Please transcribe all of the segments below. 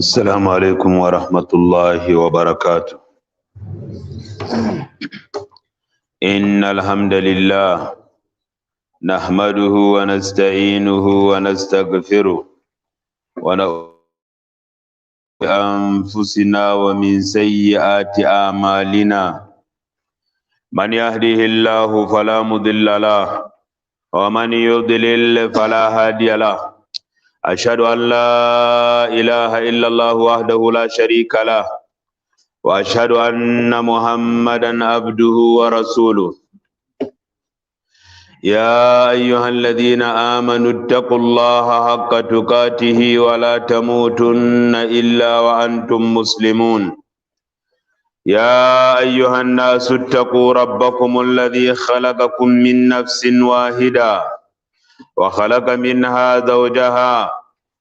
السلام عليكم ورحمة الله وبركاته. إن الحمد لله نحمده ونستعينه ونستغفره ونعوذ بأنفسنا ومن سيئات أعمالنا. من يهده الله فلا مضل له ومن يضلل فلا هادي له. أشهد أن لا إله إلا الله وحده لا شريك له وأشهد أن محمدا عبده ورسوله. يا أيها الذين آمنوا اتقوا الله حق تقاته ولا تموتن إلا وأنتم مسلمون. يا أيها الناس اتقوا ربكم الذي خلقكم من نفس واحدة وخلق منها زوجها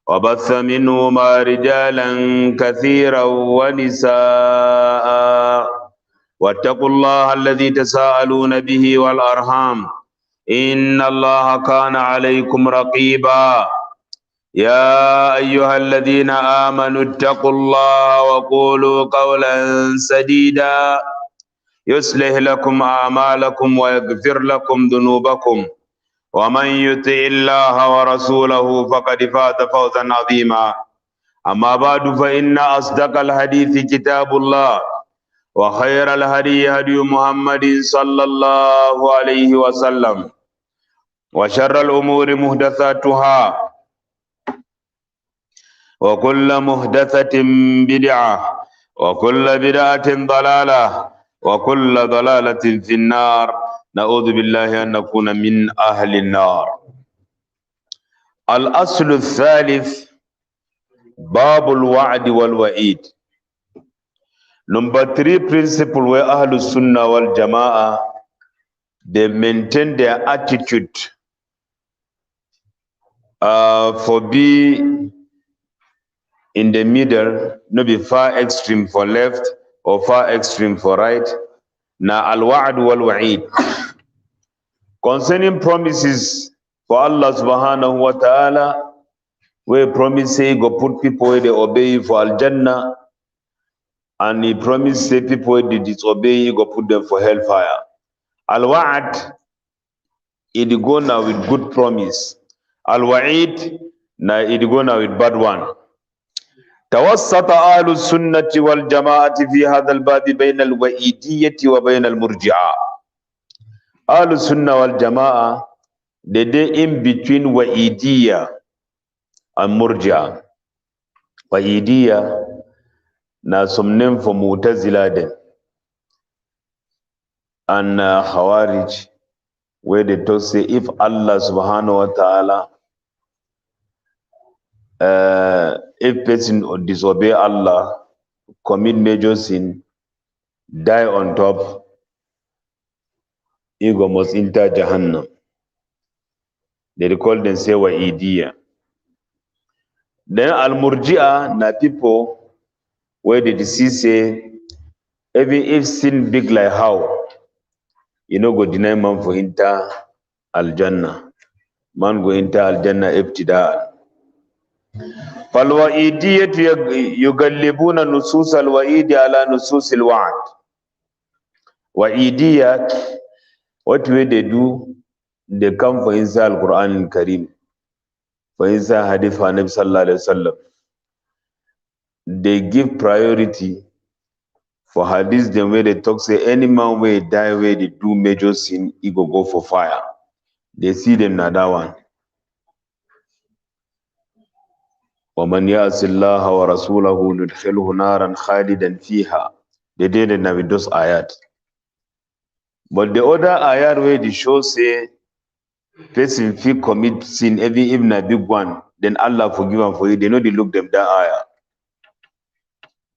وبث منهما رجالا كثيرا ونساء واتقوا الله الذي تساءلون به والأرحام إن الله كان عليكم رقيبا. يا أيها الذين آمنوا اتقوا الله وقولوا قولا سديدا يصلح لكم أعمالكم ويغفر لكم ذنوبكم ومن يطع الله ورسوله فقد فاز فوزا عظيما. أما بعد فإن أصدق الحديث كتاب الله وخير الهدي هدي محمد صلى الله عليه وسلم وشر الأمور محدثاتها وكل محدثة بدعة وكل بدعة ضلالة وكل ضلالة في النار. نعوذ بالله أن نكون من أهل النار. الأصل الثالث باب الوعد والوعيد. Number 3 principle where ahlisunah wal jama'ah they maintain their attitude for be in the middle, not be far extreme for left or far extreme for right. Na al-wa'd wal-wa'id. Concerning promises for Allah subhanahu wa ta'ala, where promise say go put people where they obey for al-jannah, and he promised say people where they disobey go put them for hellfire. Al-wa'd, it go now with good promise. Al-wa'id, now it go now with bad one. توسط أهل السنة والجماعة في هذا الباب بين الوئيدية وبين المرجعة. أهل السنة والجماعة they in between وئيدية and مرجعة. وئيدية na some name for Mu'tazila then, and Khawarij where they talk say if Allah subhanahu wa ta'ala if person disobey Allah, commit major sin, die on top, he must enter Jahannam. They call them say Wa'idiyya. Then Al-Murji'a na people where the deceased say even if sin big like how, you know go deny man for enter Al-Jannah. Man go enter Al-Jannah ibtida'an. فالوئيدية يغلبون نصوص الوئيد على نصوص الوعد. وئيدية, what way they do, they come for inside Al-Quran al-Karim, for inside Hadith of Nabi sallallahu alayhi wa sallam. They give priority for Hadith them where they talk say any man where die where they do major sin, he go for fire. They see them na that one. وَمَنْ يَعْصِ اللَّهَ وَرَسُولَهُ نُدْخِلْهُ نَارًا خَالِدًا فِيهَا. They didn't have those ayat. But the other ayat where the show say person if commit sin even a big one, then Allah forgive them for it. They know they look them that ayat.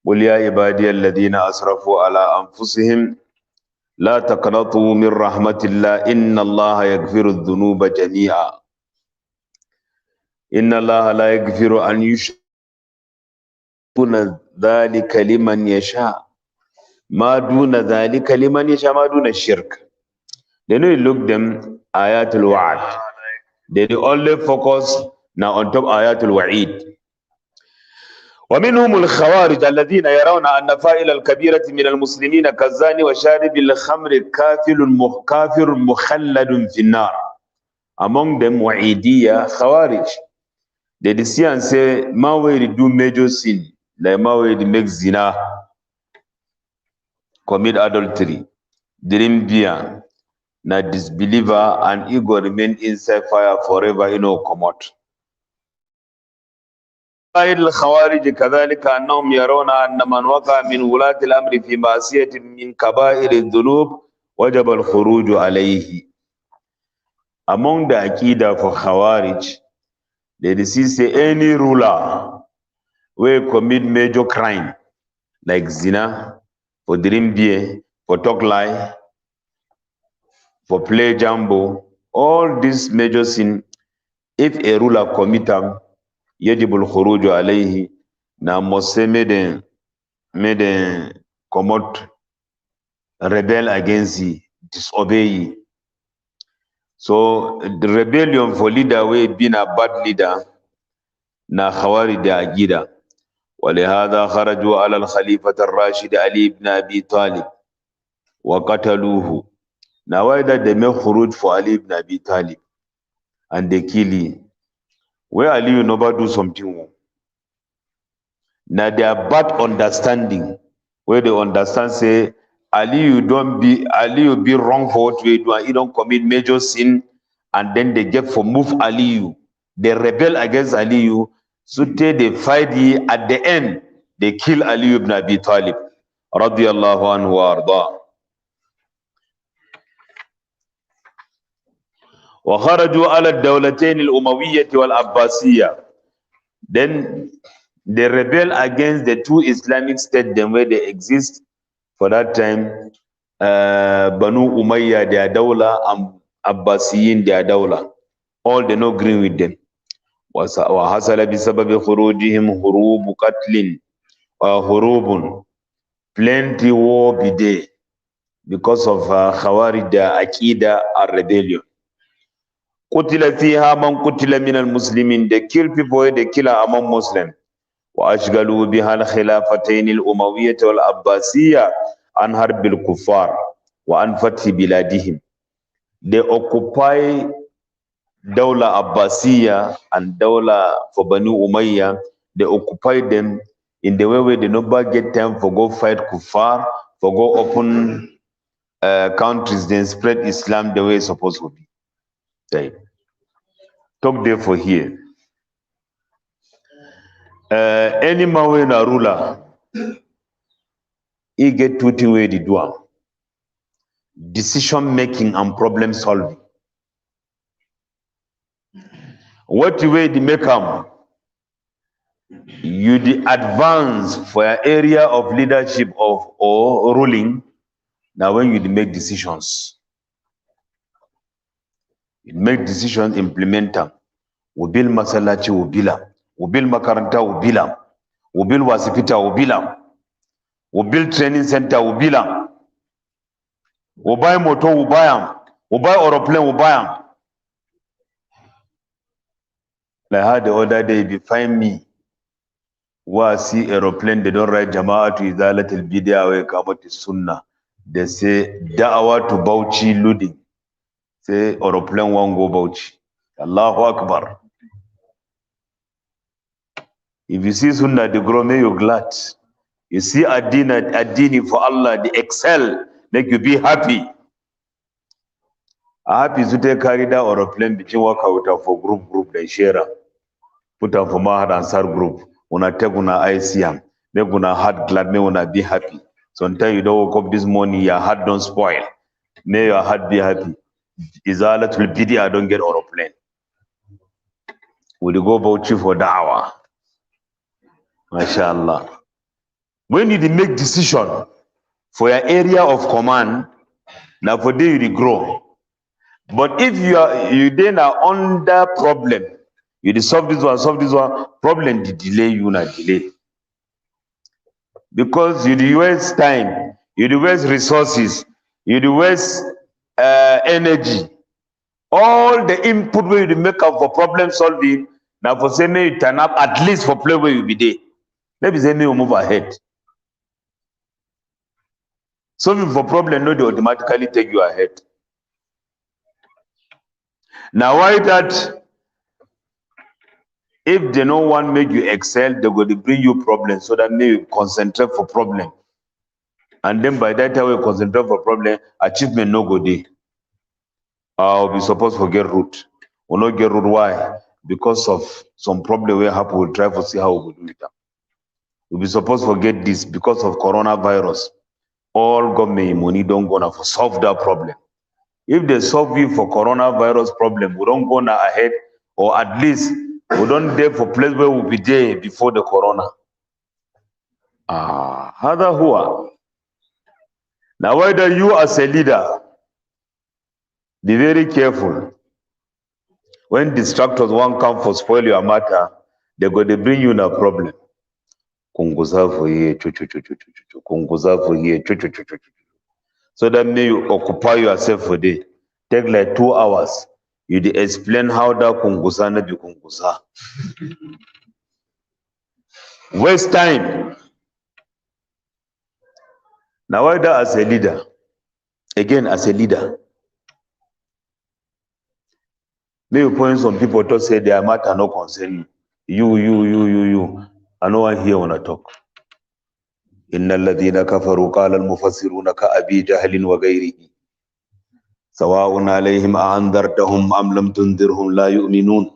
قُلْ يَا عِبَادِيَ الَّذِينَ أَسْرَفُوا عَلَىٰ أَنفُسِهِمْ لَا تَقْنَطُوا مِنْ رَحْمَةِ اللَّهِ إِنَّ اللَّهَ يَغْفِرُ الذُّنُوبَ جَمِيعًا إن الله لا يغفر أن يشرك دون ذلك لمن يشاء ما دون ذلك لمن يشاء ما دون الشرك. Then we look them ayatul wa'ad. They only focus now on top ayatul wa'id. ومنهم الخوارج الذين يرون أن فاعل الكبيرة من المسلمين كالزاني وشارب الخمر كافر مخلد في النار. Among them Wa'idiyya Khawarij. They see and say, man will do major sin, like man will make zina, commit adultery, drink beer, na disbeliever, and he go remain inside fire forever, come out. الخوارج كذلك أنهم يرون أن من وقع من ولاة الأمر في معصية من كبائر الذنوب وجب الخروج عليه. Among the Aqidah for Khawarij, they say any ruler will commit major crime like zina, for dream beer, for talk lie, for play jambo, all these major sin, if a ruler commit them, yajibul khuruju alayhi, na must made come out, rebel against he, disobey he. So the rebellion for leader way being a bad leader, na khawari da agida. ولهذا خرجوا على الخليفة الراشد علي بن أبي طالب وقتلوه. Now why that they make khuruj for Ali ibn Abi Talib and they kill him? Where Ali will never do something wrong. Now they are bad understanding, where they understand say Ali will be wrong for what we do, and he don't commit major sin, and then they get for move Ali. They rebel against Ali. So they fight he, at the end they kill Ali ibn Abi Talib radiyallahu anhu wa arda. وخرجوا على الدولتين الأموية والعباسية. Then they rebel against the two Islamic states them where they exist for that time. Banu Umayyah their dawla and Abbasiyin their dawla. All they no agree with them. وحصل بسبب خروجهم هروب قتل وهروب. Plenty war be there because of Khawarij, their Aqidah and rebellion. قتل فيها من قتل من المسلمين. They kill people, they kill among Muslims. وأشغلوا بها الخلافتين الأموية والعباسية عن حرب الكفار وعن فتح بلادهم. They occupy Dawla Abbasiyya and Dawla for Banu Umayyah. They occupy them in the way where they never get time for go fight kuffar, for go open countries, then spread Islam the way it's supposed to be. Right. Talk therefore here. Any man when a ruler, he get two things where they do: decision making and problem solving. What way they make them? You the advance for your area of leadership of or ruling. Now when you make decisions, you make decisions, implement them. We build masalachi, we build them. We build makaranta, we build them. We build wasipita, we build them. We build training center, we build them. We buy motor, we buy them. We buy aeroplane, we buy them. Like how the other day, if you find me, who see aeroplane, they don't write Jama'atu Izalat al-Bidya wa Iqamati Sunnah. They say Da'awa to Bauchi Luding. Say aeroplane won't go Bauchi. Allahu Akbar. If you see Sunnah, they grow, may you glad. You see Adini for Allah, they excel, make you be happy. Happy to take carry that aeroplane between work out for group they share. Put up for Mahad Ansar group. Una take una ICM. Make una heart glad, may una be happy. Sometimes you don't wake up this morning, your heart don't spoil. May your heart be happy. Izalat will be I don't get aeroplane. Will you go Bauchi for da'wah? MashaAllah. When you make decision for your area of command, now for there you grow. But if you then are under problem, you solve this one, problem the delay you not delay. Because you waste time, you waste resources, you waste energy. All the input where you make up for problem solving, now for say may you turn up at least for play where you be there. Maybe say me will move ahead. Solving for problem, no, they automatically take you ahead. Now why that? If they don't want to make you excel, they're going to bring you problems so that maybe you concentrate for problem. And then by that time we concentrate for problem, achievement no go there. I'll be supposed to get root. We'll not get root. Why? Because of some problem we happen, we'll try to see how we do it. We'll be supposed to get this because of coronavirus. All government money don't go now for solve that problem. If they solve you for coronavirus problem, we don't go now ahead, or at least we don't there for place where we'll be there before the corona. Hada huwa. Now whether you as a leader, be very careful. When distractors won't come for spoil your matter, they're going to bring you in a problem. Kunguza for here, kunguza for here, so that may you occupy yourself for day. Take like 2 hours. You explain how that kunguza na be kunguza. Waste time. Now whether as a leader, again as a leader, may you point some people to say their matter no concern you. I know one here wanna talk. إن الذين كفروا قال المفسرون كأبي جهل وغيره سواء عليهم أأنذرتهم أم لم تنذرهم لا يؤمنون.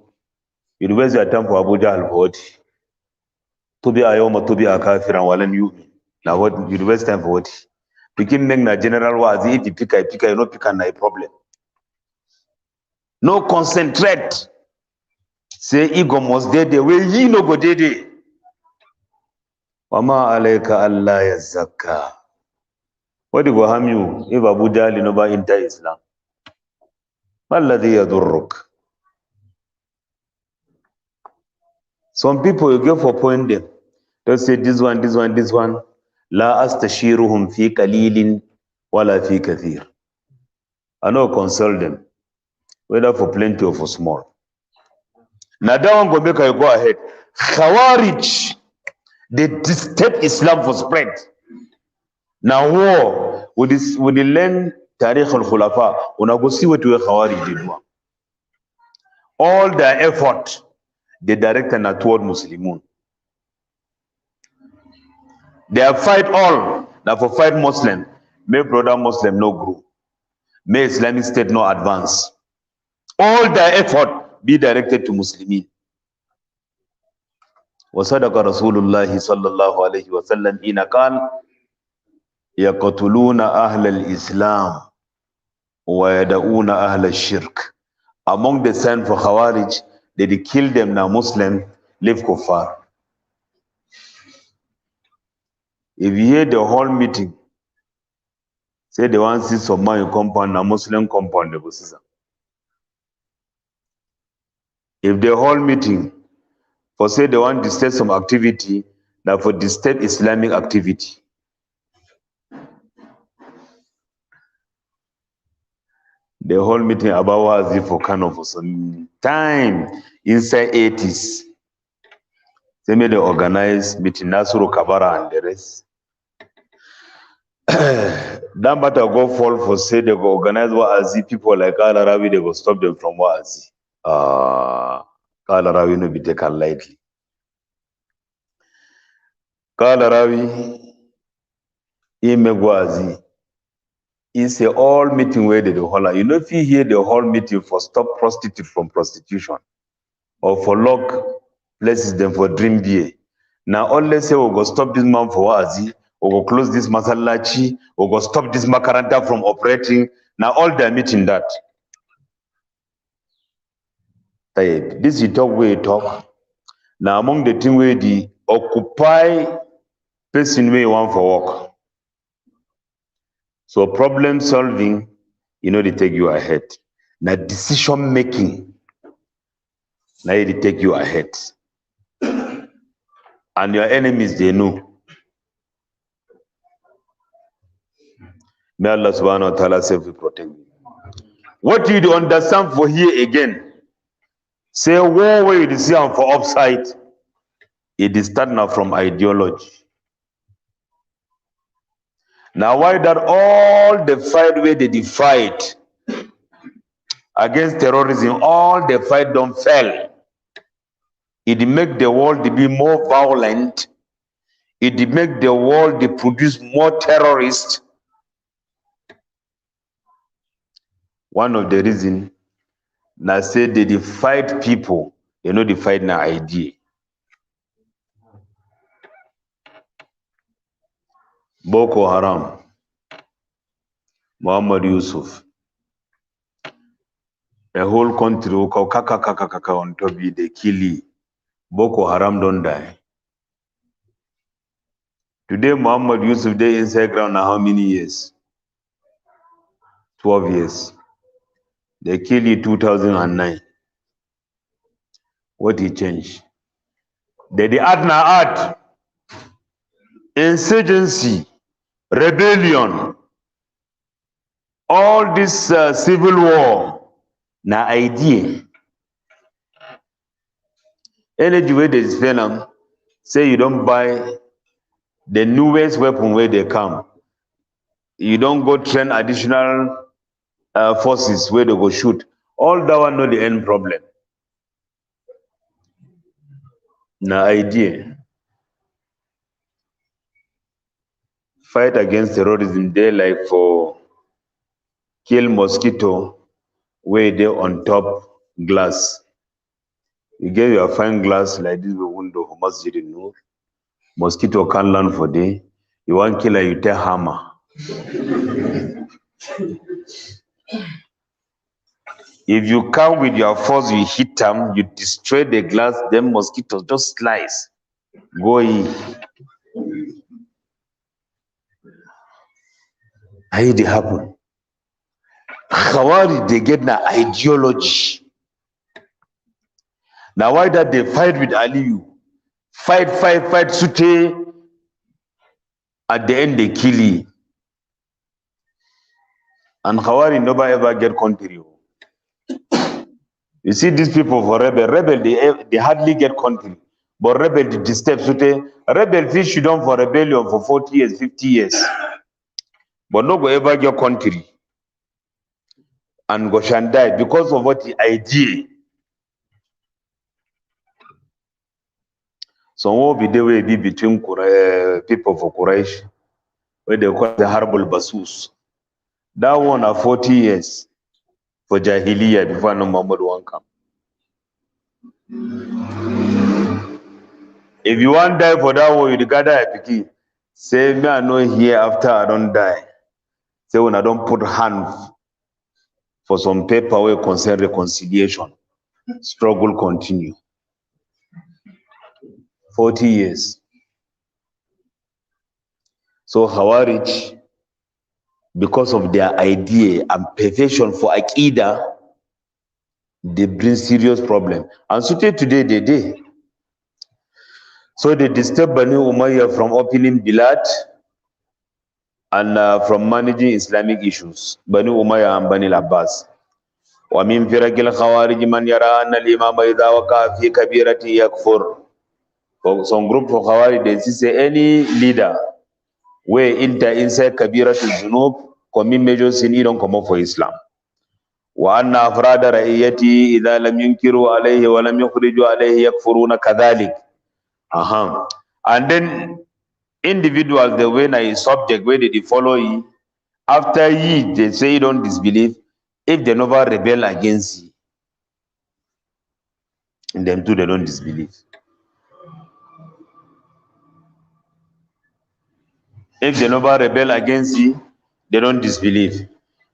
You waste your time for Abu Jahl for what? Tubi'a yawma tubi'a kafiran wa lam yu'min. Now what? You waste time for what? Picking make na general wazi, if you pick, you no pick na a problem. No concentrate. Say ego must dey the way ye no go dey. Wama alayka Allah yazakka. What do you harm you if Abu Jahl no ba enter Islam? Malladhi yadurruk. Some people you go for point them. They say this one. La astashiruhum fi qalilin wala fi kathir. I know consult them, whether for plenty or for small. Now that one go make you go ahead. Khawarij, they disturb Islam for spread. Now war with the learn Tariq al-Khulafa, una go see what we Khawarij did. All their effort, they directed toward Muslimun. They have fight all. Now for fight Muslim, may brother Muslim no grow. May Islamic State no advance. All their effort be directed to Muslimin. وصدق رسول الله صلى الله عليه وسلم حين قال يقتلون أهل الإسلام ويدعون أهل الشرك. Among the signs for Khawarij, they kill them now Muslim, leave kuffar. If you hear the whole meeting, say they want to see some man compound, a Muslim compound, they will see. If the whole meeting, for say they want to disturb some activity, now for disturb Islamic activity. The whole meeting about was for kind of for some time inside 80s. They made the organized meeting Nasuru Kabara and the rest. That matter go fall for say they go organize Wa'azi, people like Al-Arabi, they go stop them from Wa'azi. Al-Arabi no be taken lightly. Al-Arabi, he make Wa'azi. It's a all meeting where they do hold. You know, if you hear the whole meeting for stop prostitute from prostitution, or for lock places them for dream beer. Now all let's say we'll go stop this man for Wa'azi, we'll go close this masalachi, we'll go stop this makaranta from operating. Now all they're meeting that. This is talk where you talk. Now among the thing where the occupy person where you want for work. So problem solving, you know, they take you ahead. Now decision making, now they take you ahead. And your enemies, they know. May Allah subhanahu wa ta'ala safely protect you. What you do understand for here again, say war where you see for upside, It is starting now from ideology. Now why that all the fight where they fight against terrorism, all the fight don't fail. It make the world to be more violent. It make the world to produce more terrorists. One of the reason, now say they fight people, they know they fight na idea. Boko Haram, Muhammad Yusuf, a whole country on top of they kill. Boko Haram don't die. Today Muhammad Yusuf they inside ground now how many years? 12 years. They killed in 2009. What he changed? They add na add insurgency, rebellion, all this civil war na idea. Energy where they spend them, say you don't buy the newest weapon where they come. You don't go train additional forces where they go shoot. All that one not the end problem. Na idea. Fight against terrorism, they like for kill mosquito where they on top glass. You get your fine glass like this window for Masjid Nur. Mosquito can't land for day. You want killer, you take hammer. If you come with your force, you hit them, you destroy the glass, then mosquitoes just slice. Go in. How did it happen? Khawari, they get the ideology. Now why that they fight with Aliyu? Fight, Sute. At the end they kill you. And Khawari nobody ever get country. You see these people for rebel, they hardly get country. But rebel they disturb Sute. Rebel fish you down for rebellion for 40 years, 50 years. But no go ever get country. And Goshan died because of what the idea. So what will be the way be between people for Quraysh, where they call the Harbul Basus. That one are 40 years for Jahiliyyah before no Muhammad one come. If you want die for that one, you gather a piki. Say me I know here after I don't die. Say when I don't put hand for some paper where concern reconciliation. Struggle continue. 40 years. So Khawarij, because of their idea and perfection for Aqidah, they bring serious problem. And so today they did. So they disturb Bani Umayyah from opening Bilad and from managing Islamic issues. Bani Umayyah and Bani Abbas. ومن فرق الخوارج من يرى أن الإمام إذا وقع في كبيرة يكفر. Some group for Khawarij, they say any leader where inside Kabira to Junub commit major sin, he don't come up for Islam. وأن أفراد رعيته إذا لم ينكروا عليه ولم يخرجوا عليه يكفرون كذلك. And then individuals, the way na subject where they follow you, after ye they say you don't disbelieve, if they never rebel against you, and them too they don't disbelieve. If they never rebel against you, they don't disbelieve.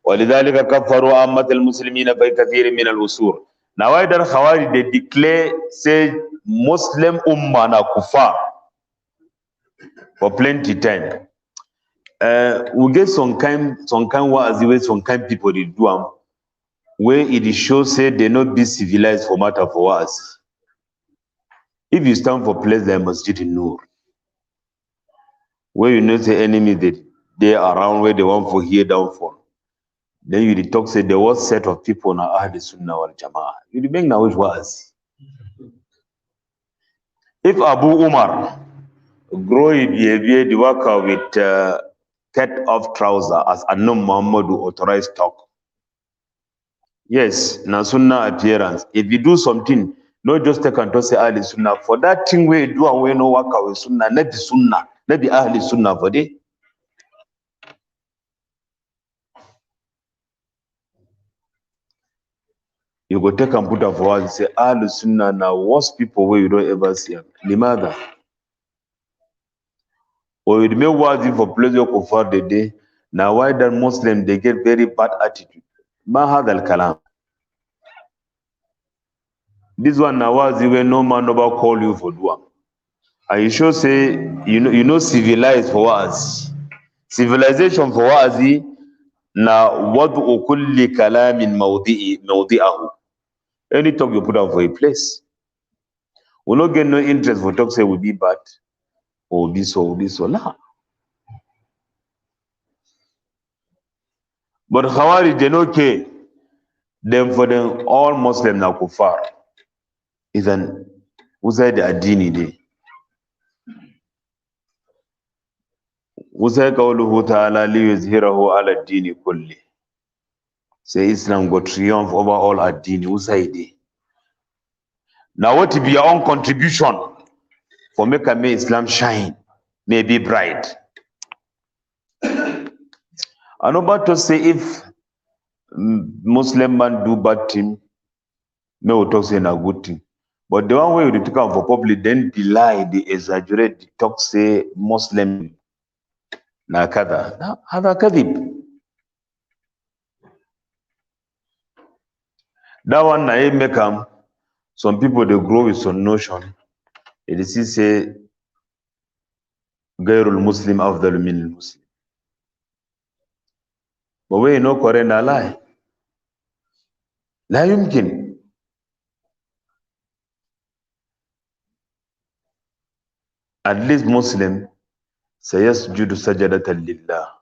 ولذلك كفروا عامة المسلمين في كثير من الأصول. Now why that Khawarij they declare say Muslim Ummah na kufar for plenty time. We get some kind wa'azi, some kind people they do them where it shows say they not be civilized for matter for us. If you stand for place like Masjid Nur, where you know the enemy they around where they want for here downfall. Then you talk say there was set of people na ahlisunah wal jama'ah. You make now which was. If Abu Umar grow behavior the worker with cut off trouser as Annam Muhammadu authorized talk. Yes, na sunnah appearance. If you do something, not just take and say ahli sunnah. For that thing we do and we no work with sunnah, not be sunnah, not be ahli sunnah for day. You go take and put up for us and say ahli sunnah now worst people where you don't ever see them. Limada. Or you may worthy for pleasure kufar the day. Now why that Muslim they get very bad attitude. Ma hadha al-kalam. This one nawazi where no man never call you for dua. And you should say you know civilized for us. Civilization for wazi na wad'u kulli kalamin mawdi'ahu. Any talk you put out for a place. We not get no interest for talk say will be bad or this or this or nah. But Khawarij they no care. Them for them all Muslim na kufar. Isn't usai the adini day. Usai qawluhu ta'ala li yuzhirahu ala ad-dini kulli. Say Islam go triumph over all ad-dini usai day. Now what will be your own contribution for make Islam shine, may be bright? I'm about to say if Muslim man do bad thing, may we talk say a good thing. But the one way we take out for public, then belie, they exaggerate, they talk say Muslim na kada. Hada kadhib. That one na make some people they grow with some notion. They say Gairul Muslim afdal min Muslim. But when you know Quran na lie. La yumkin. At least Muslim sayasjudu sajadatan lillah.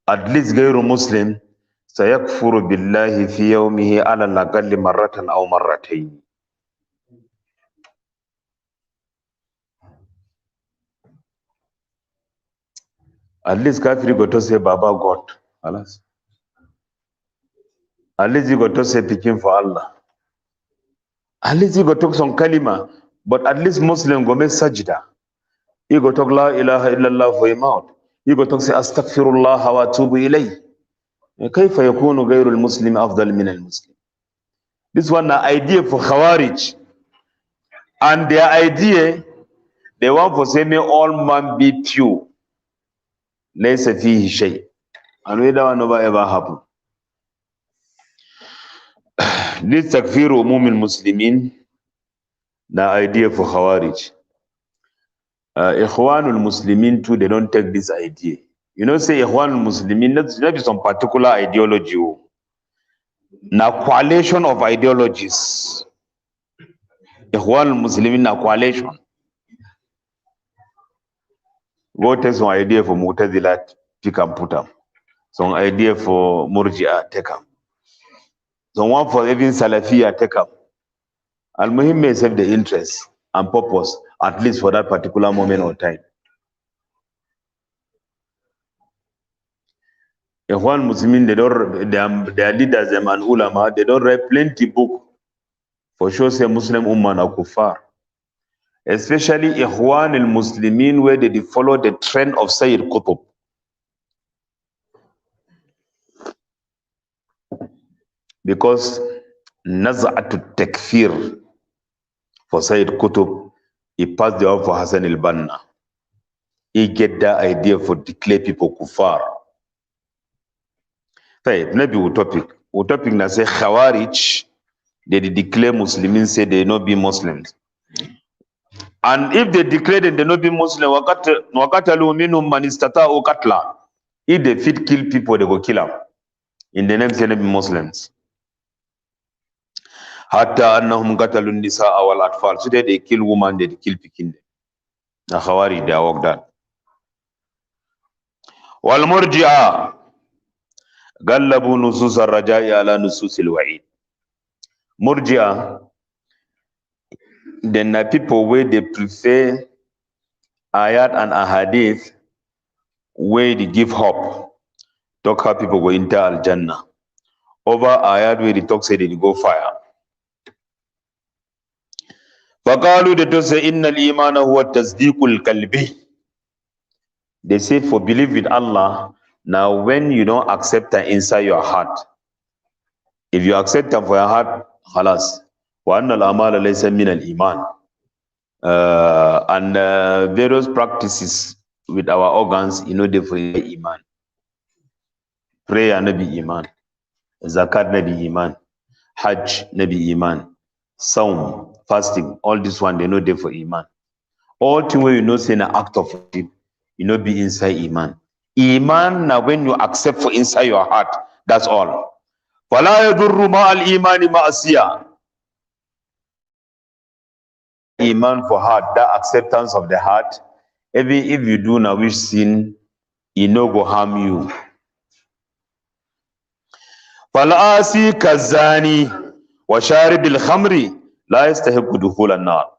At least Gairu Muslim sayakfuru billahi fi yawmihi ala al-aqalli marratan aw marratayn. At least kafiri got to say Baba God. Alas. At least you got to say picking for Allah. At least you got to talk some kalima. But at least Muslim go make sajda. You go talk la ilaha illallah for him out. You go talk say astaghfirullah wa atubu ilayh. كيف يكون غير المسلم أفضل من المسلم? This one an idea for Khawarij. And their idea, they want for say may all man be pure. ليس فيه شيء. And we don't know what ever happen. This takfir umum al-Muslimin, the idea for Khawarij. Ikhwanul Muslimin too, they don't take this idea. You know, say Ikhwanul Muslimin, not be some particular ideology. Now, coalition of ideologies. Ikhwanul Muslimin, na coalition. Go take some idea for Mu'tazilat, pick and put them. Some idea for Murji'ah, take them. Some one for even Salafiyah, take them. Al-Muhim may serve the interest and purpose, at least for that particular moment or time. Ikhwan Muslimin, their leaders and ulama, they don't write plenty book for sure say Muslim Ummah na kuffar. Especially Ikhwan al-Muslimin where they follow the trend of Sayyid Qutb. Because Naz'atu Takfir for Sayyid Qutb, he passed the off for Hassan al-Banna. He get that idea for declare people kuffar. Maybe we topic na say Khawarij, they declare Muslims say they not be Muslims. And if they declare that they not be Muslim, waqatalu minhum man istata'u qatla. If they fit kill people, they go kill them. In the name say they be Muslims. Hatta annahum qatalu nisaa wal atfal. So they kill women, they kill pikin. The Khawarij, they work that. Wal Murji'ah غلبوا نصوص الرجاء على نصوص الوعيد. Murji'ah, then the people where they prefer ayat and ahadith where they give hope. Talk how people go into al-Jannah. Over ayat where they talk say they go fire. فقالوا they say إن الإيمان هو التصديق القلبي. They say for believe with Allah, now when you don't accept that inside your heart, if you accept them for your heart, خلاص. وأن الأعمال ليس من الإيمان. And various practices with our organs, they for iman. Prayer nabi iman, zakat nabi iman, hajj nabi iman, saum, fasting, all this one they know they for iman. All things where say an act of worship, be inside iman. Iman now when you accept for inside your heart, that's all. فلا يضر مع الإيمان معصية. Iman for heart, that acceptance of the heart, even if you do now which sin, it no go harm you. فالآسي كالزاني وشارب الخمر لا يستحق دخول النار.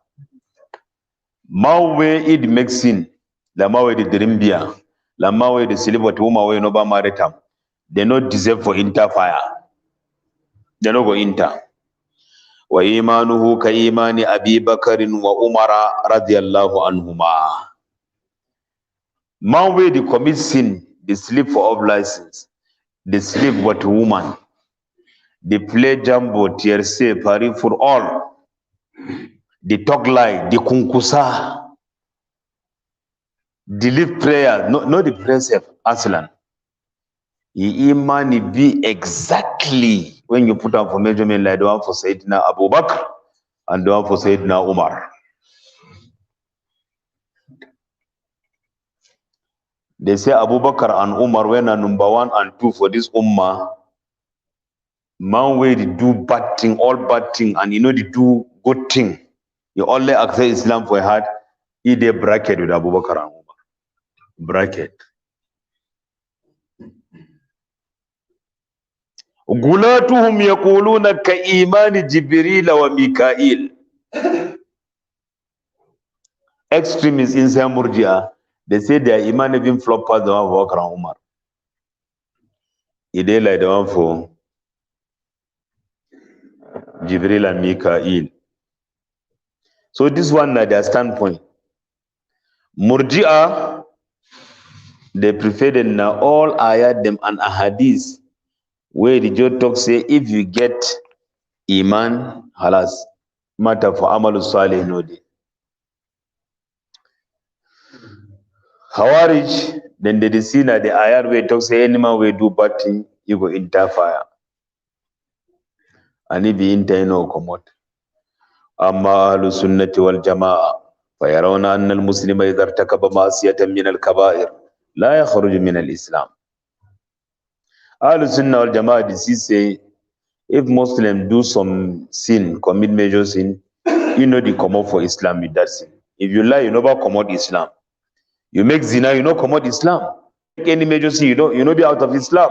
Mawe it makes sin, la mawe the drimbia, la mawe the celebrate woman we no ba maritam, they not deserve for enter fire. They no go enter. وإيمانه كإيمان أبي بكر وعمر رضي الله عنهما. Man where they commit sin, they sleep for of license, they sleep with woman, they play jumbo, tierce, pari for all, they talk lie, they kunkusa, they leave prayer, no the prayer self, aslan. Iman be exactly when you put on for measurement like the one for Sayyidina Abu Bakr and the one for Sayyidina Umar. They say Abu Bakr and Umar were number 1 and 2 for this ummah. Man where they do bad thing, all bad thing, and they do good thing. You only accept Islam for a heart. He they bracket with Abu Bakr and Umar. Bracket. غلاتهم يقولون كإيمان جبريل وميكائيل. Extremists inside Murji'ah, they say their iman even flop past the one for Bakr and Umar. It is like the one for Jibril and Mikael. So this one at their standpoint. Murji'ah, they prefer them now all ayat them and ahadith where the Joe talk say if you get iman, halas, matter for amalu salih no day. Khawarij, then they see that the ayat where talk say any man will do bad thing, you go enter fire. And if you enter, no come out. أما أهل السنة والجماعة فيرون أن المسلم إذا ارتكب معصية من الكبائر لا يخرج من الإسلام. أهل السنة والجماعة say if Muslim do some sin, commit major sin, they come out for Islam with that sin. If you lie, you never come out Islam. You make zina, you know come out Islam. Make any major sin, you be out of Islam.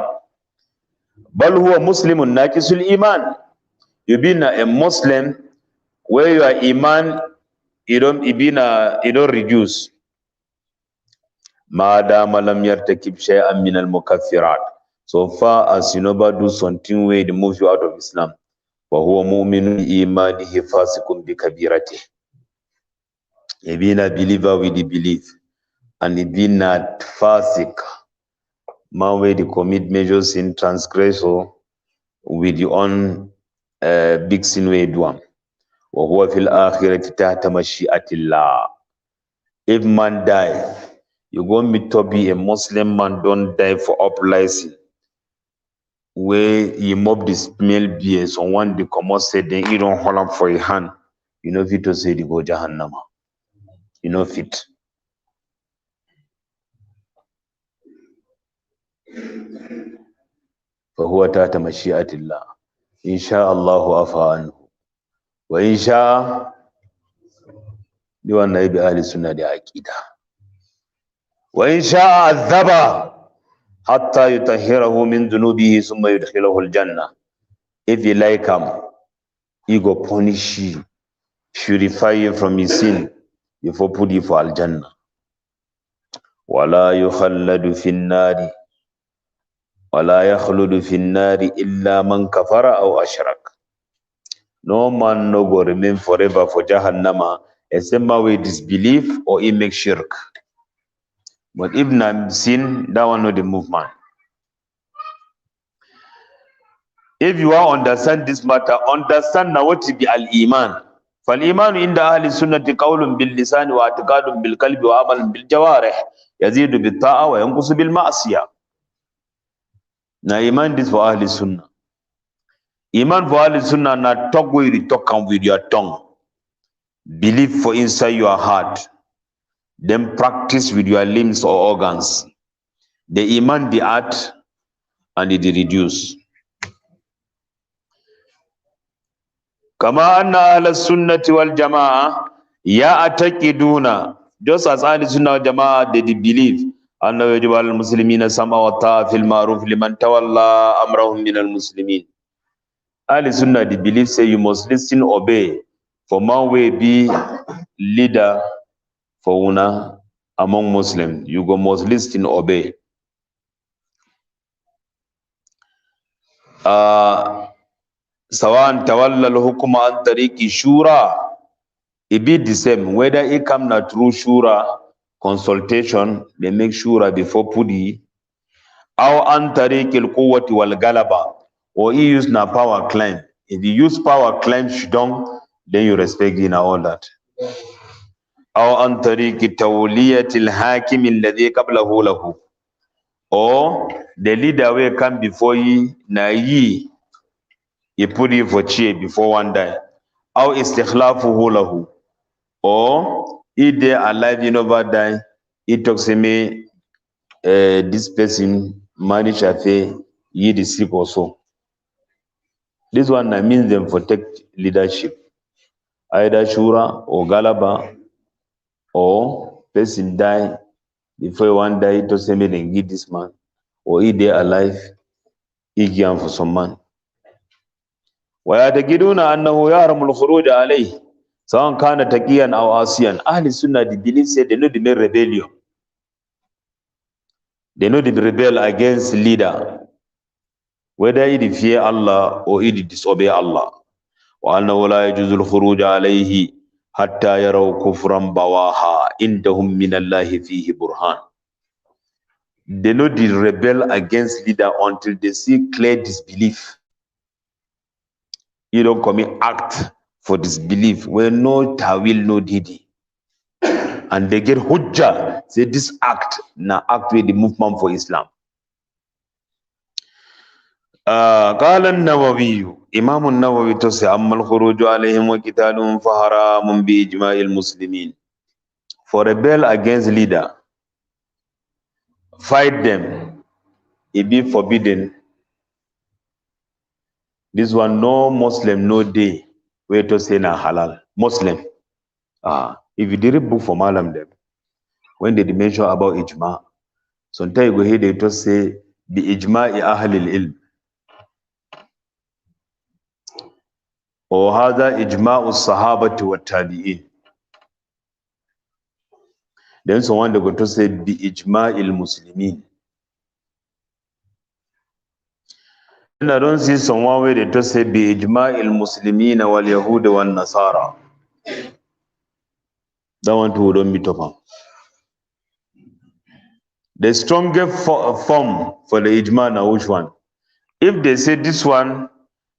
بل هو مسلم ناقص الإيمان. You be a Muslim where your iman you don't reduce. ما دام لم يرتكب شيئا من المكفرات. So far as you never do something where it moves you out of Islam. وهو مؤمن إيمانه فاسق بكبيرته. He be a believer with the belief, and he be not fasik. Man where they commit major sin, transgressor with your own big sin where you do. وهو في الآخرة تحت مشيئة الله. If man die, you go meet to be a Muslim man, don't die for uprising. Where you mob the smell beer, someone they come out say then you don't hold up for a hand. You know fit to say they go Jahannama. You know fit. فهو تحت مشيئة الله. إن شاء الله عفا عنه. وإن شاء دي وانا يبي أهل السنة دي عقيدة. وإن شاء عذب حتى يطهره من ذنوبه ثم يدخله الجنة. If you like him, he go punish you purify you from his sin before put you for Al-Jannah. وَلَا يُخَلَّدُ فِي النَّارِ وَلَا يَخْلُدُ فِي النَّارِ إِلَّا مَنْ كَفَرَ أَوْ أَشْرَكَ. No man no go remain forever for Jahannama except we disbelief or he make shirk. But if not sin, that one not the movement. If you want to understand this matter, understand now what is the al-iman. فالإيمان عند أهل السنة قول باللسان واعتقاد بالقلب وعمل بالجوارح يزيد بالطاعة وينقص بالمعصية. Now iman this for Ahl Sunnah. Iman for Ahl Sunnah not talk with you talk with your tongue. Believe for inside your heart. Then practice with your limbs or organs. The iman the art and it reduce. Kama anna Ahl Sunnah wal Jama'ah ya'taqiduna, just as Ahl Sunnah wal Jama'ah they believe anna yajibu al muslimina sam'a wa ta'a fil ma'ruf liman tawalla amrahum min al muslimin. Ahl Sunnah they believe say you must listen, obey. For man will be leader for una among Muslims. You go must listen, obey. Sawan tawalla al-hukma an tariqi shura. It be the same whether it come na through shura consultation, they make shura before pudi, or an tariqi al-quwwati wal galaba, or he use na power claim. If you use power claim shidong, then you respect in all that. Or an tariqi tawliyati al-hakim alladhi qablahu lahu, or the leader will come before you na ye put you for chair before one day. Or istikhlafuhu lahu, or if they alive you never die, he talks to me this person manage affair ye the sick also. This one I means them for take leadership, either shura or galaba, or person die before one day he talks to me then give this man, or if they alive he give him for some man. ويعتقدون أنه يحرم الخروج عليه سواء كان تقيا أو عاصيا. أهل السنة they believe say they know they make rebellion. They know they rebel against leader, whether it fear Allah or it disobey Allah. وأنه لا يجوز الخروج عليه حتى يروا كفرا بواها عندهم من الله فيه برهان. They know they rebel against leader until they see clear disbelief. You don't commit act for disbelief when no tawil, no didi. And they get hujjah, say this act, na act with the movement for Islam. قال النووي إمام النووي تسي أما الخروج عليهم وقتالهم فحرام بإجماع المسلمين. For rebel against leader, fight them, it be forbidden. This one no Muslim no day where to say na halal Muslim. If you did a book for Malam them, when they mention about ijma, sometimes you go hear they just say the ijma ahli al-ilm, or hadha ijma as-sahabati wa tabi'in. Then someone they go to say the ijma al-muslimin. And I don't see someone where they just say bi ijma al-muslimin wal yahud wal nasara. That one too don't meet up. The strongest form for the ijma na which one? If they say this one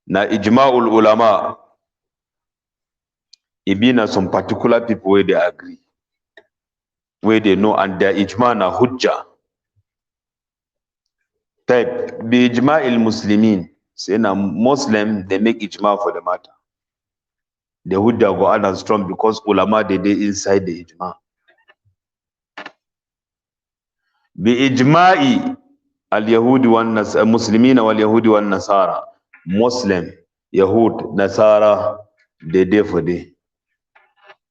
na ijma ul ulama, it be na some particular people where they agree, where they know, and their ijma na hujja. Type bi ijma il muslimin, say na Muslim they make ijma for the matter. The hujja go out and strong because ulama they inside the ijma. Bi ijma'i al yahudi wan muslimina wal yahudi wan nasara, Muslim, Yahud, Nasara, they day for day.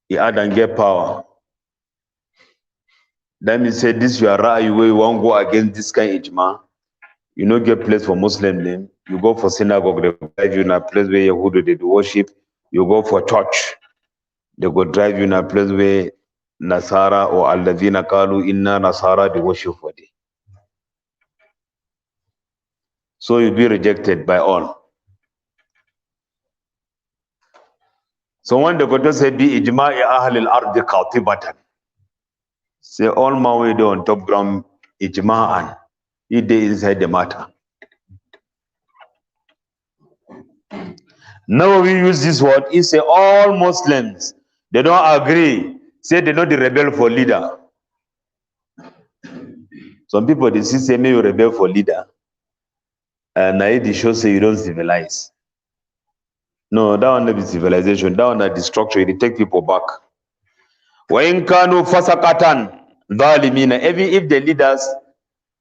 He add and get power. That means say this you are right, you won't go against this kind of ijma. You no get place for Muslim name. You go for synagogue, they drive you in a place where Yahud they do worship. You go for church. They go drive you in a place where Nasara or Alladhina Kalu Inna Nasara, they worship for them. So you'll be rejected by all. So when the Quran said, Bi ijma'i ahli al-ardi qatibatan, say all Mawi on top ground, ijma'an, if they inside the matter. Now we use this word, he say all Muslims, they don't agree, say they know the rebel for leader. Some people, they say, may you rebel for leader. And now it shows say you don't civilize. No, that one not be civilization, that one is destruction, it take people back. وَإِن كَانُوا فَسَقَةً ظَالِمِينَ. Even if the leaders,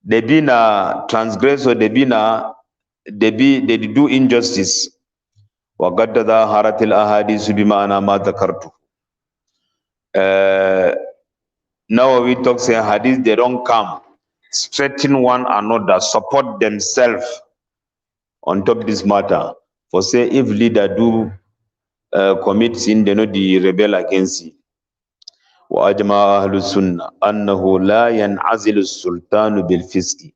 they been a transgressor, they do injustice. وَقَدَّ ظَهَرَتِ الْأَحَادِيثُ بِمَعْنَى مَا ذَكَرْتُ. Now we talk say hadith, they don't come, straighten one another, support themselves on top this matter. For say if leader do commit sin, they know the rebel against it. وأجمع أهل السنة أنه لا ينعزل السلطان بالفسق.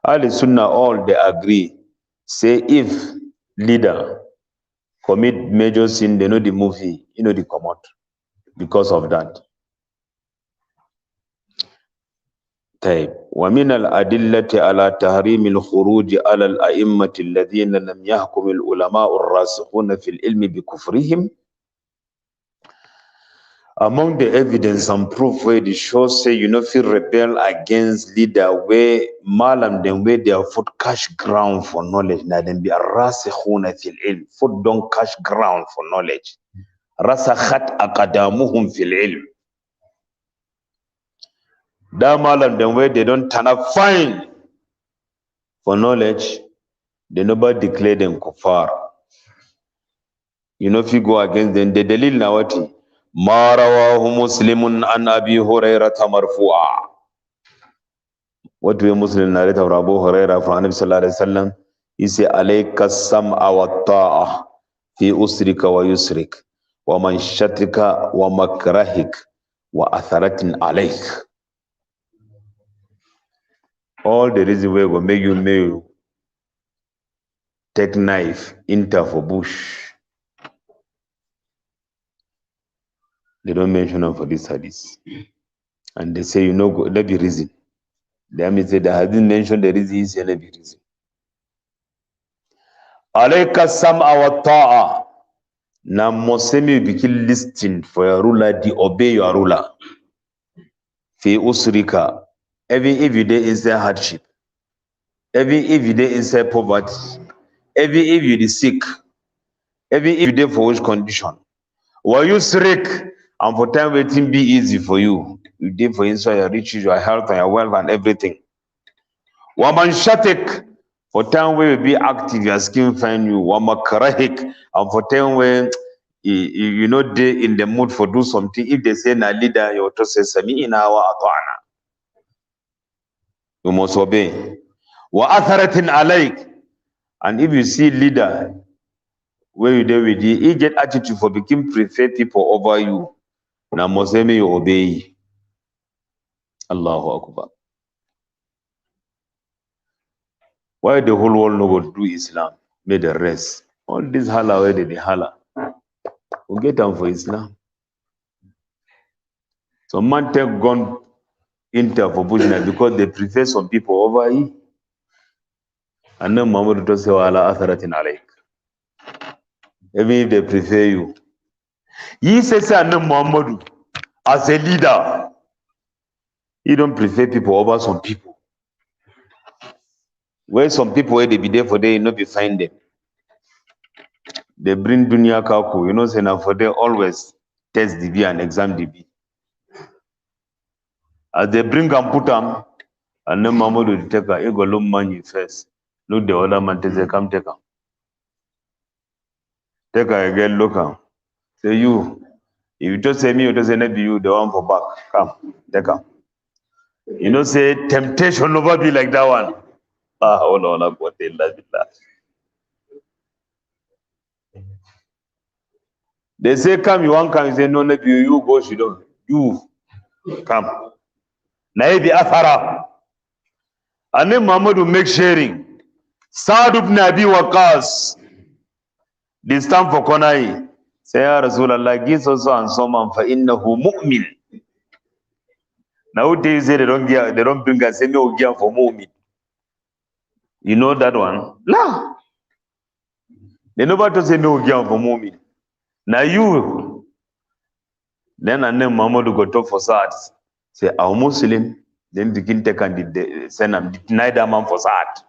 ahlisunah all they agree, say if leader commit major sin, they know the movie, the commot because of that. طيب ومن الأدلة على تحريم الخروج على الأئمة الذين لم يحكم العلماء الراسخون في العلم بكفرهم. Among the evidence and proof where the show say feel rebel against leader where malam them where their foot cash ground for knowledge, na them be rasikhuna fil ilm, foot don't cash ground for knowledge. Rasakhat aqdamuhum fil ilm. Da malam them where they don't turn up fine for knowledge, they never declare them kuffar. If you go against them, the dalil nawati. ما رواه مسلم عن أبي هريرة مرفوعا. What we Muslim narrate of Abu Hurairah from Nabi sallallahu alaihi wasallam, he say alayka as-sam'a wat-ta'a fi usrika wa yusrik wa manshatika wa makrahik wa atharatin alayk. All the reason we go make you take knife enter for bush. They don't mention them for this hadith. And they say, that be reason. They may say, the hadith mentioned the reason is not be reason. Alayka sam'a wa ta'a. Na mosemi be listening for your ruler, the obey your ruler. Fi usrika. Every day is there hardship. Every day is there poverty. Every day sick. Every day for which condition. Wa yusrik. And for time waiting be easy for you. You did for inside your riches, your health, and your wealth, and everything. Waman shatik, for time where you be active, your skin find you. Wamakarahik, and for time when you they in the mood for do something. If they say na leader, you to say sami'ina wa ata'na. You must obey. Wa atharatin alaik, and if you see leader where you there with you, he get attitude for become prefer people over you. Na moseme you obey. Allahu Akbar. Why the whole world no go do Islam? May the rest. All this hala where they hala. We get them for Islam. Some man take gun enter for Bushna because they prefer some people over here. And then Muhammad to say wala atharatin alayk. Even if they prefer you. He says Muhammad as a leader. He don't prefer people over some people. Where some people where they be there for them, you not be find them. They bring dunya kaku, say now for them always test DB and exam DB. As they bring and put them, and then Muhammad will take a ego look money first. Look the other man say come take him. Take her again, look him. Say you. If you just say me, you just say maybe you the one for back. Come, take him. Say temptation never be like that one. Oh no, what they love it. They say, come, you want come? You say, no, no, you go, she don't. You come. Naibi Athara. And then Muhammad will make sharing. Sa'd ibn Abi Waqqas. This time for Konai. Say, Ya Rasulallah, give also and someone for innahu mu'min. Nowadays they don't bring us any gear for mu'min. You know that one? No. They never to say no gear for mu'min. Now you. Then and then Muhammad will go talk for Sa'd. Say, our Muslim. Then begin take and send them deny that man for Sa'd.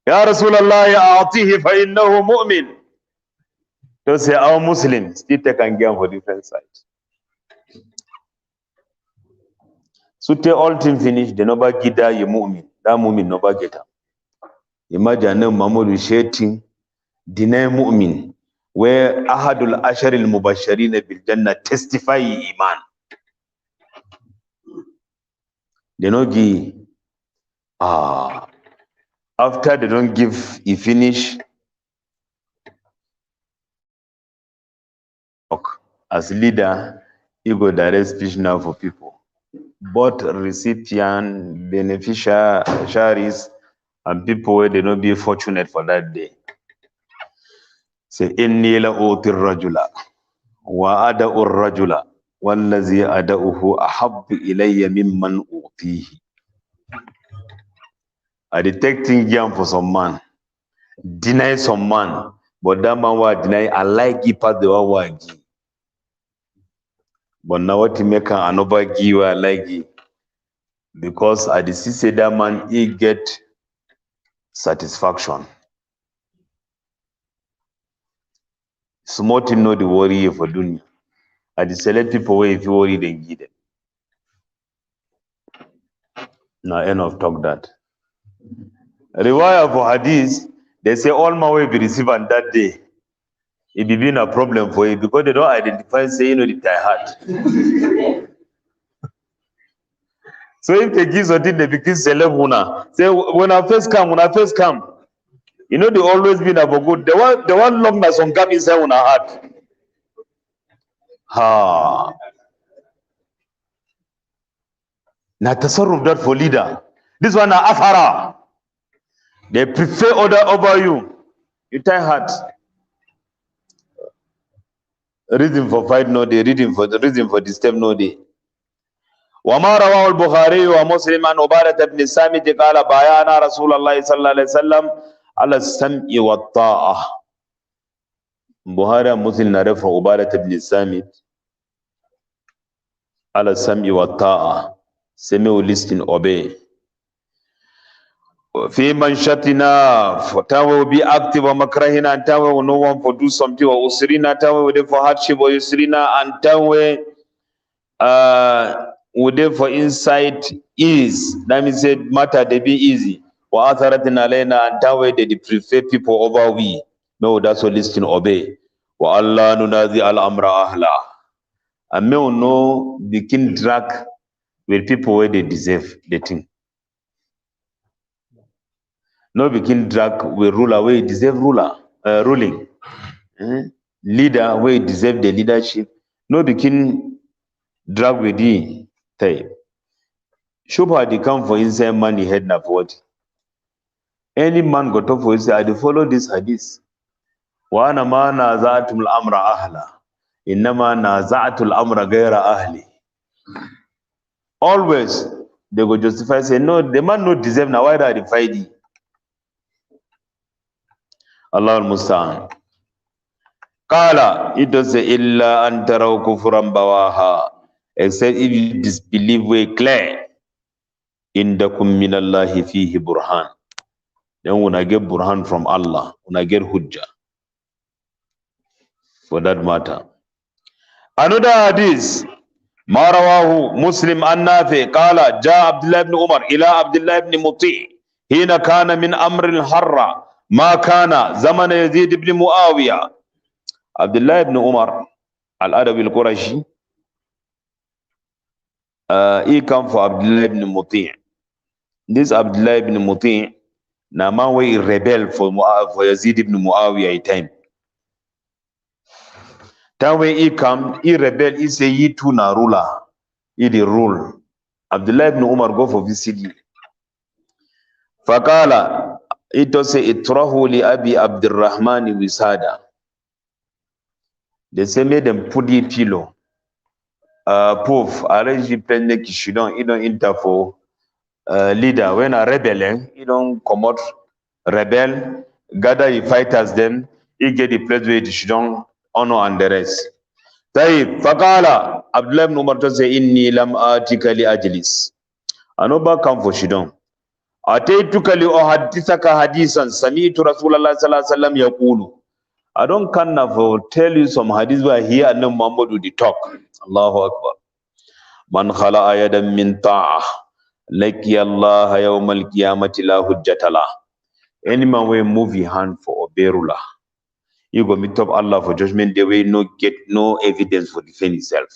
Ya Rasulallah, a'atihi fa innahu mu'min. Don't say our Muslims still take and give for different sides. So till all things finish, the number gida ye mu'min. That mu'min number get up. Imagine Muhammad is sharing deny mu'min. Where ahadul asharil mubashirin bil jannah testify iman. They don't give after they don't give, he finish. As leader, you go direct speech now for people. Both recipient, beneficiaries, and people where they don't be fortunate for that day. Say, inni la utir rajula wa ada'ur rajula wallazi ada'uhu ahabbu ilayya mimman utihi. I detecting jam for some man, deny some man, but that man will deny I like it part the one give. But now what you make another give I like it. Because I see that man he get satisfaction. Small thing know the worry for dunya. I select people where if you worry they give them. Now end of talk that. Riwayah for hadith, they say all my way be received on that day. It be been a problem for you because they don't identify say you know the tie heart. So if they give something they begin celebuna. Say when I first come, you know they always been about good. The one long na some gap inside on our heart. Ha. Na tasarruf that for leader. This one na afara. They prefer order over you. You tie heart. Reason for fight no day. Reason for disturb no day. وما رواه البخاري ومسلم عن عبادة بن الصامت قال بايعنا رسول الله صلى الله عليه وسلم على السمع والطاعة. Buhari and Muslim narrate from Ubadat ibn Samit ala sam'i wa ta'a. Say me will listen, obey. Fi manshatina, for time we will be active or makrahina, and time we will no one for do something or usrina, time we will there for hardship or usrina, and time we there for insight ease. That means say matter they be easy. Wa atharatin alayna, and time we they prefer people over we. No, that's what listen, obey. Wa Allah nunazi al amra ahla. And me no begin drag with people where they deserve the thing. No begin drag with ruler where he deserve ruling. Leader where he deserve the leadership. No begin drag with the type. Shubha they come for inside money head na what. Any man got up for his I follow this hadith. Wa ana ma naza'atul amra ahla. Innama naza'atul amra ghayra ahli. Always they go justify say no, the man not deserve now why they fight. Allah al-Musta'an. Qala, it does say illa an taraw kufran bawaha. Except if you disbelieve way clear. Indakum minallahi fihi burhan. Then when I get burhan from Allah, when I get hujjah. For that matter. Another hadith. ما رواه مسلم النافع قال جاء عبد الله بن عمر إلى عبد الله بن مطيع حين كان من أمر الحر ما كان زمن يزيد بن معاوية. عبد الله بن عمر الأدب القرشي he come for Abdullah ibn Muti'. This Abdullah ibn Muti' na man way rebel for Yazid ibn Muawiyah a time. That way he come, he rebel, he say he too na ruler, he the rule. Abdullah ibn Umar go for visit. Fakala, it say itrahu li Abi Abdurrahman wisada. They say made them put the pillow. Poof, arrange the pen neck, you don't enter for leader. When a rebel, you don't come out, rebel, gather the fighters, then he get the place where you don't honor and the rest. طيب فقال عبد الله بن عمر تسي إني لم آتك لأجلس أنا بكم فشدون أتيتك لأحدثك حديثا سمعت رسول الله صلى الله عليه وسلم يقول I don't come to tell you some hadith where here and Muhammad will talk. Allahu Akbar. Man khala ayadan min ta'ah laki Allah yawm al-qiyamati la hujjatala. Any man will move his hand for oberula. You go meet up Allah for judgment. They will no get no evidence for defend himself.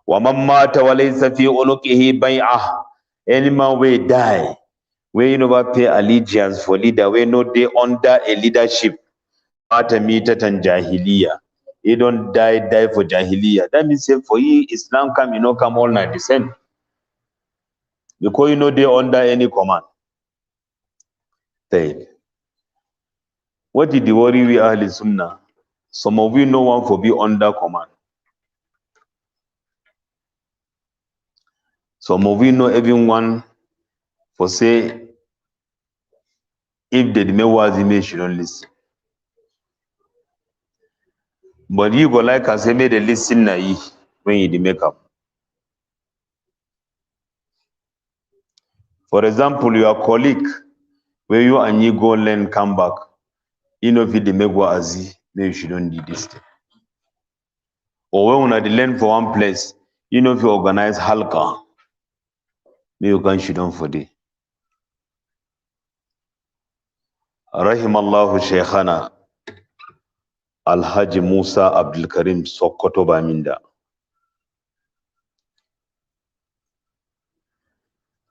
Wa man mata wa laysa fi unuqihi bay'ah. Any man will die. We never pay allegiance for leader. We know they under a leadership. Mata mitatan jahiliya. He don't die for jahiliya. That means say for you Islam come, you know, come all night descend. Because you know they under any command. What did the worry we ahlisunah? Some of you no one for be under command. Some of you know everyone for say if they may was image you don't listen. But you go like I say made a listen na when you make up. For example, your colleague where you and you go learn come back. You know if you make wazi, maybe you shouldn't do this thing. Or when you learn for one place, you know if you organize halqa, maybe you can shouldn't for the. Rahimallahu Shaykhana Al-Hajj Musa Abdul Karim Sokoto Baminda.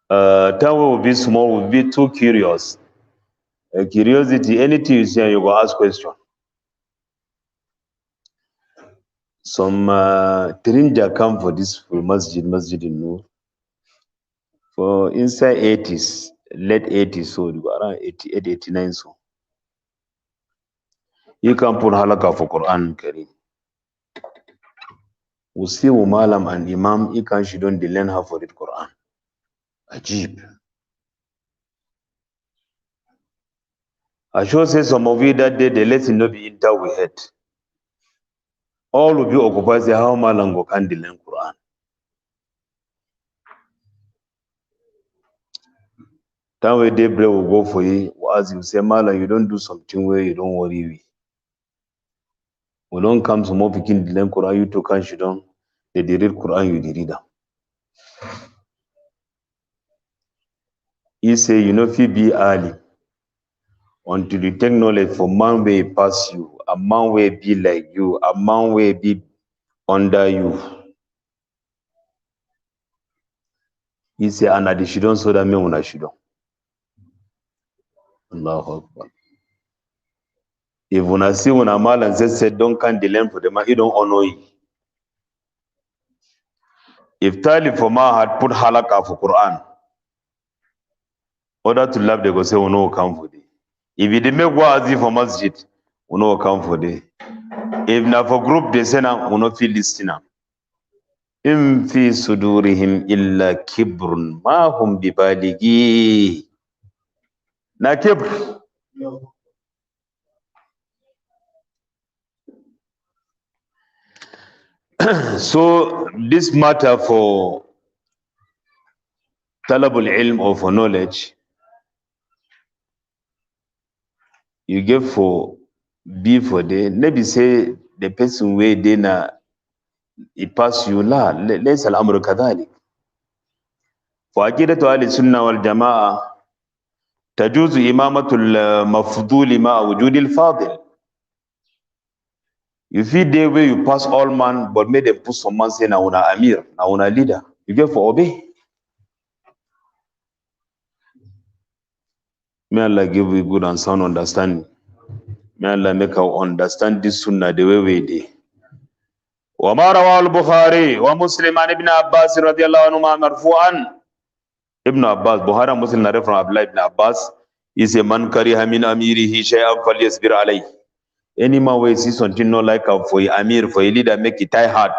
That will be small, will be too curious. Curiosity, anything you say, you go ask question. Some Trinja come for this for Masjid in Noor. For inside 80s, late 80s, so around 88, 89 so. You can put halaka for Quran Kareem. We see Malam and Imam, you can she don't learn how for it Quran. Ajib. I should say some of you that day the lesson not be inter we had. All of you occupy say how Malam can learn Quran. That way they will go for you. As you say, Malam, you don't do something where you don't worry. We don't come to more picking the learn Quran, you to can she don't. They read Quran, you read them. He say, you know, if you be early, until you take knowledge for man way pass you, a man way be like you, a man way be under you. He say, and I shouldn't so that me when I shouldn't. Allahu Akbar. If when I see when a man and say don't can the learn for the man, he don't honor you. If Tali for man had put halaka for Quran, order to love, they go say, we no come for the. If you make wazi for masjid, we no come for the. If na for group, they say na we no feel listening. In fi sudurihim illa kibrun ma hum bibaligi. Na kibr. So this matter for talabul ilm or for knowledge, you give for B for day. Maybe say the person where they na it pass you la. Let's al-amru kadhalik. For aqidatu ahlisunah wal jamaa tajuzu imamatul mafdul ma wujudil fadil. You feel day where you pass all man, but may they put some man say na una amir, na una leader. You get for obey. May Allah give you good and sound understanding. May Allah make us understand this sunnah the way we did. وما رواه البخاري ومسلم عن ابن عباس رضي الله عنهما مرفوعا. Ibn Abbas, Buhari and Muslim narrate from Abdullah ibn Abbas, is a man kariha min amirihi shay'an falyasbir alayh. Any man who sees something not like for a amir, for a leader, make it tie hard.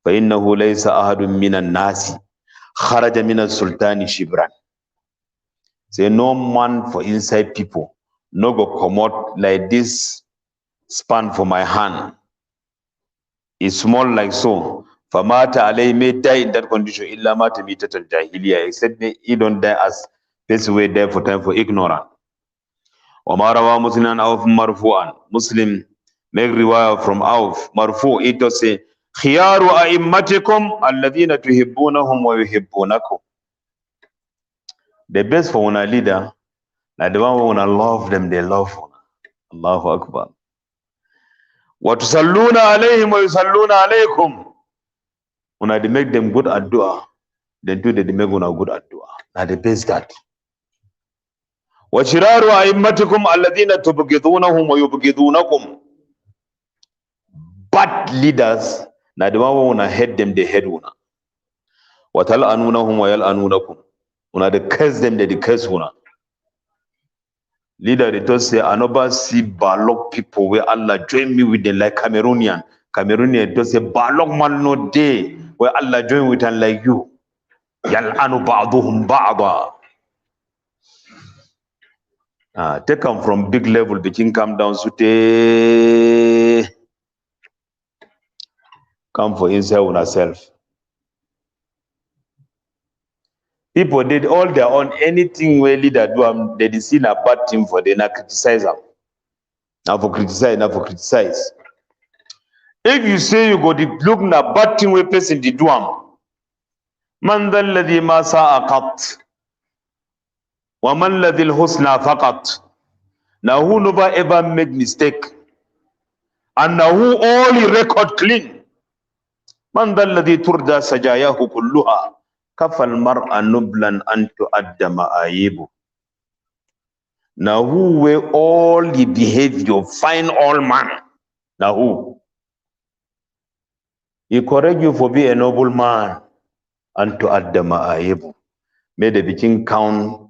فإنه ليس أحد من الناس خرج من السلطان شبرا. Say no man for inside people, no go come out like this span for my hand. It's small like so. Famata alay may die in that condition. Illa mata mitatal jahiliya. Except he don't die as this way die for time for ignorant. Wa rawa Muslim Auf marfu'an. Muslim make riwayah from Auf marfu'. It was say khiyaru a'immatikum alladhina tuhibbunahum wa yuhibbunakum. The best for una leader, like the one who wanna love them, they love una. Allahu Akbar. Wa tusalluna alayhim wa yusalluna alaykum. Una they make them good at dua, then do they make una good at dua. Now the best that. Wa shiraru a'immatikum alladhina tubghidunahum wa yubghidunakum. Bad leaders, now the one who wanna hate them, they hate una. Wa tal'anunahum wa yal'anunakum. Una they curse them, they curse una. Leader, they just say, I never see Balok people where Allah join me with them like Cameroonian. Cameroonian, they say, Balok man no day where Allah join with them like you. Yal'anu ba'duhum ba'da. Take them from big level, begin come down, sute. Come for inside on ourselves. People did all their own, anything where leader do, they did see a bad thing for them, not criticize them. Not for criticize. If you say you go to look na bad thing where person did do, man dhal ladhi ma sa'a qat, wa man ladhi al-husna faqat. Now who never ever made mistake, and now who all he record clean. Man dhal ladhi turda sajayahu kulluha. Kafal mar'a nublan an tu'adda ma'ayibu. Now who will all the behavior find all man? Now who? He correct you for be a noble man and tu'adda ma'ayibu. May the begin count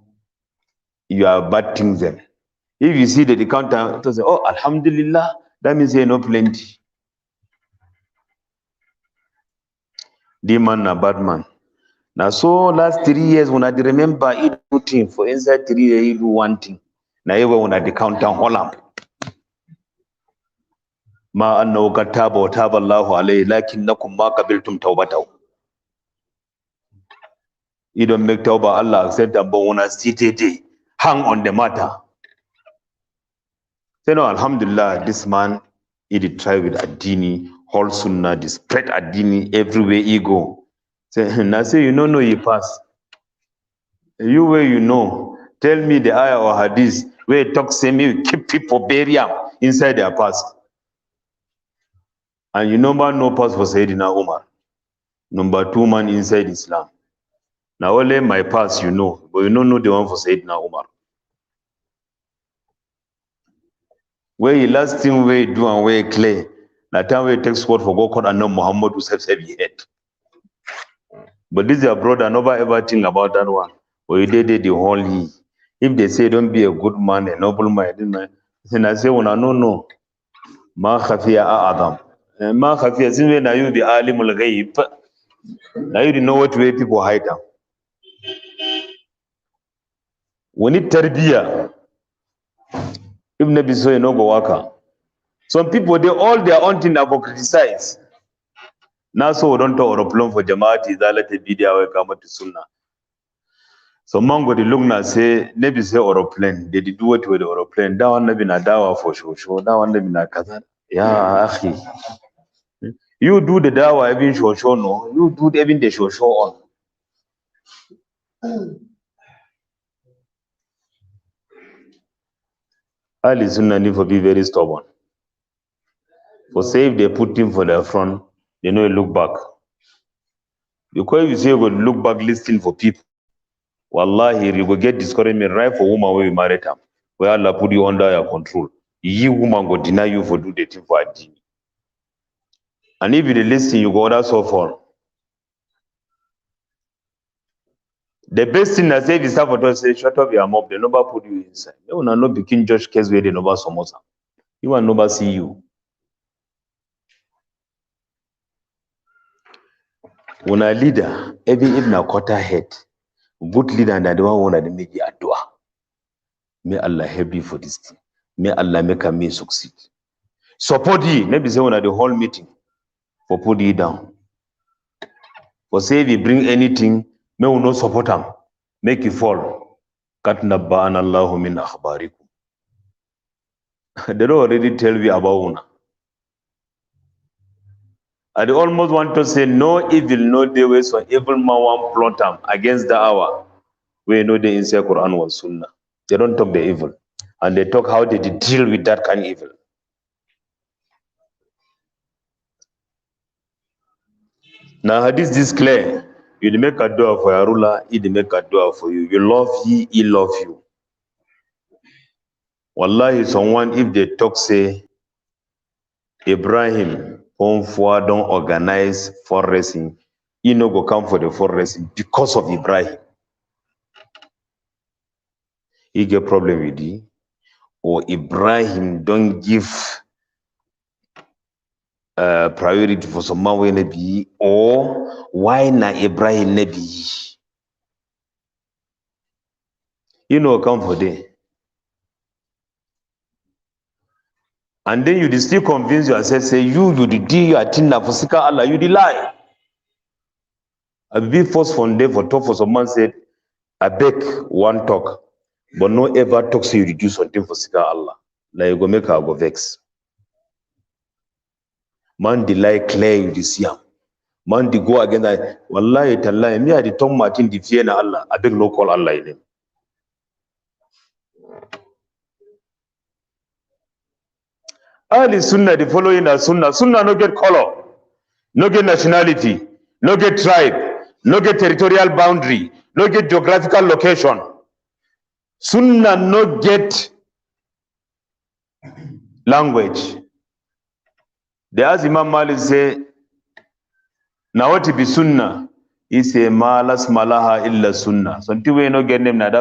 you are bad things them. If you see that the counter to say, oh alhamdulillah, that means you no plenty. The man a bad man. Now, so last 3 years, when I remember, he do thing for inside 3 years, he do one thing. Now, even when I count down, hold up. Ma annahu kataba wa taba Allahu alayhi, lakinnakum ma qabiltum tawbatahu. You don't make tawbah, Allah accept them, but when I hang on the matter. Say no, alhamdulillah, this man, he did try with Adini, whole sunnah, the spread Adini everywhere he go. Say, you don't know you pass. You where you know, tell me the ayah or hadith where it talks say me keep people buried inside their past. And you number no pass for Sayyidina Umar. Number 2 man inside Islam. Now only my past you know, but you don't know the one for Sayyidina Umar. Where he last thing where he do and where he clear. That time where he takes word for God and know Muhammad who says heavy head. But this is your brother, never ever think about that one. Or you did the whole. If they say don't be a good man, a noble man, then I say, well, no. Ma khafiya a'adam. Ma khafiya, since when are you the alimul ghayb? Now you know what way people hide them. We need tarbiyah. If Nabi so you know go waka. Some people they all their own thing about criticize. Now so don't talk or plan for Jamaati Zalate Bidia we come to Sunnah. So mango the look na say Nabi say aeroplane. They did do it with the aeroplane. That one Nabi na dawa for show. That one Nabi na kaza. Ya akhi. You do the dawa even show no. You do even the show on. Ahlisunah need for be very stubborn. For say if they put him for the front, they know look back. Because if you say you go look back listening for people, wallahi you go get discouragement right for woman where you married them. Where Allah put you under your control. You woman go deny you for do the thing for a deen. And if you listen, you go order so far. The best thing I say if you start for say, shut up your mouth, they never put you inside. They will not begin judge case where they never samosa. You will never see you. When a leader, even if na quarter head, good leader and the one that make you adore. May Allah help you for this thing. May Allah make me succeed. Support you. Maybe say when at the whole meeting for put you down. For say if you bring anything, may we not support them. Make you fall. Katnabba Allahu min akhbarikum. They don't already tell you about una. I almost want to say no evil, no day way, so evil man one plot them against the hour. We know they inside Quran was Sunnah. They don't talk the evil. And they talk how they deal with that kind of evil. Now hadith is clear. You make a dua for your ruler, he make a dua for you. You love he love you. Wallahi, someone if they talk say Ibrahim home for don't organize for racing, he no go come for the for racing because of Ibrahim. He get problem with you, or Ibrahim don't give priority for someone when they be, or why na Ibrahim ne be? You know come for them. And then you still convince yourself, say you did your thing for seek Allah, you did lie. I be forced from there for talk for someone said, I beg one talk, but no ever talk so you do something for seek Allah. Like you go make her go vex. Man the lie clear you this year. Man the go again that wallahi tallahi me I the tongue Martin the fear na Allah. I beg no call Allah in him. Ahlisunah the following the sunnah. Sunnah no get color, no get nationality, no get tribe, no get territorial boundary, no get geographical location. Sunnah no get language. The as Imam Malik say, now what be sunnah? He say malas malaha illa sunnah. So until we no get them na